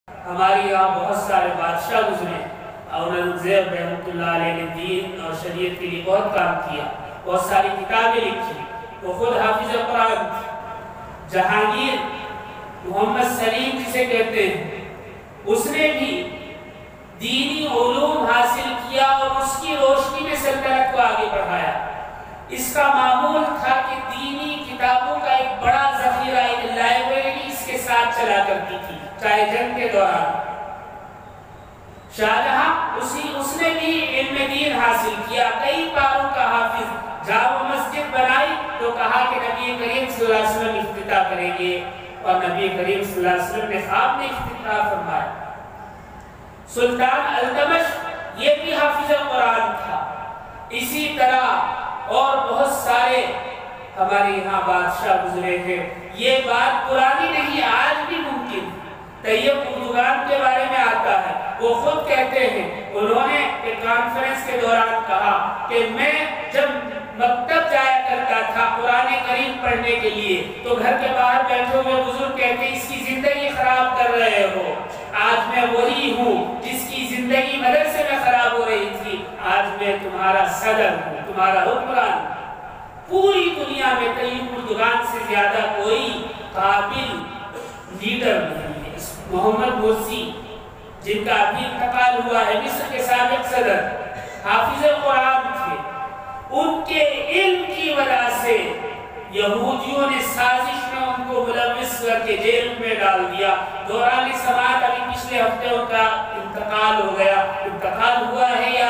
ہماری یہاں بہت سارے بادشاہ گزرے، اورنگزیب رحمۃ اللہ علیہ نے دین اور شریعت کے لیے بہت کام کیا، بہت ساری کتابیں لکھی، وہ خود حافظ قرآن تھے۔ جہانگیر محمد سلیم جسے کہتے ہیں، اس نے بھی دینی علوم حاصل کیا اور اس کی روشنی میں سلطنت کو آگے بڑھایا۔ اس کا معمول تھا کہ دینی کتابوں کا ایک بڑا ذخیرہ، ایک لائبریری اس کے ساتھ چلا کرتی تھی، چاہے جنگ کے دوران۔ شاہجہاں اس نے بھی علم دین حاصل کیا، کئی پاروں کا حافظ، جامع مسجد بنائی تو کہا کہ نبی کریم صلی اللہ علیہ وسلم افتتاح کریں گے، اور نبی کریم صلی اللہ علیہ وسلم نے خواب میں افتتاح فرمایا۔ سلطان التمش یہ بھی حافظ قرآن تھا۔ اسی طرح اور بہت سارے ہمارے یہاں بادشاہ گزرے تھے۔ یہ بات پرانی نہیں، آج بھی ممکن۔ طیب اردگان کے بارے میں آتا ہے، وہ خود کہتے ہیں، انہوں نے ایک کانفرنس کے دوران کہا کہ میں جب مکتب جایا کرتا تھا قرآن کریم پڑھنے کے لیے تو گھر کے باہر بیٹھے ہوئے بزرگ کہتے اس کی زندگی خراب کر رہے ہو۔ آج میں وہی ہوں جس کی زندگی مدرسے میں خراب ہو رہی تھی، آج میں تمہارا صدر ہوں، تمہارا حکمران۔ پوری دنیا میں طیب اردگان سے زیادہ کوئی قابل لیڈر نہیں ہے۔ محمد مرسی جن کا ابھی انتقال ہوا ہے، مصر کے سابق صدر، حافظ قرآن تھے۔ ان کے علم کی وجہ سے یہودیوں نے سازش میں ان کو ملوث کر کے جیل میں ڈال دیا۔ دوران سماعت ابھی پچھلے ہفتے ان کا انتقال ہو گیا، انتقال ہوا ہے یا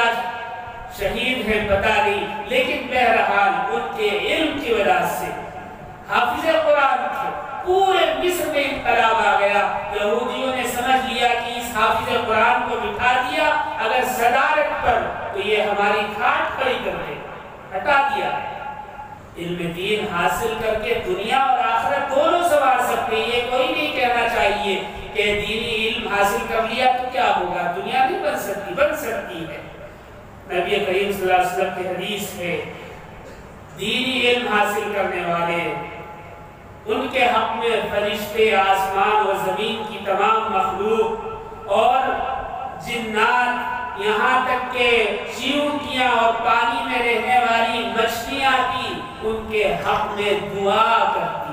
شہید ہے پتہ نہیں، لیکن بہرحال ان کے علم کی وجہ سے حافظ قرآن تھے۔ پورے مصر میں انقلاب آ گیا، یہودیوں نے سمجھ لیا کہ اس حافظ قرآن کو بٹھا دیا اگر صدارت پر تو یہ ہماری کھاٹ کھڑی کر دے، ہٹا دیا۔ علم دین حاصل کر کے دنیا اور آخرت دونوں سنوار سکتے ہیں۔ یہ کوئی نہیں کہنا چاہیے کہ دینی علم حاصل کر لیا تو کیا ہوگا، دنیا نہیں بن سکتی، بن سکتی ہے۔ نبی کریم صلی اللہ علیہ وسلم کی حدیث ہے، دینی علم حاصل کرنے والے ان کے حق میں فرشتے، آسمان و زمین کی تمام مخلوق اور جنات، یہاں تک کہ چیونٹیاں اور پانی میں رہنے والی مچھلیاں بھی ان کے حق میں دعا کرتی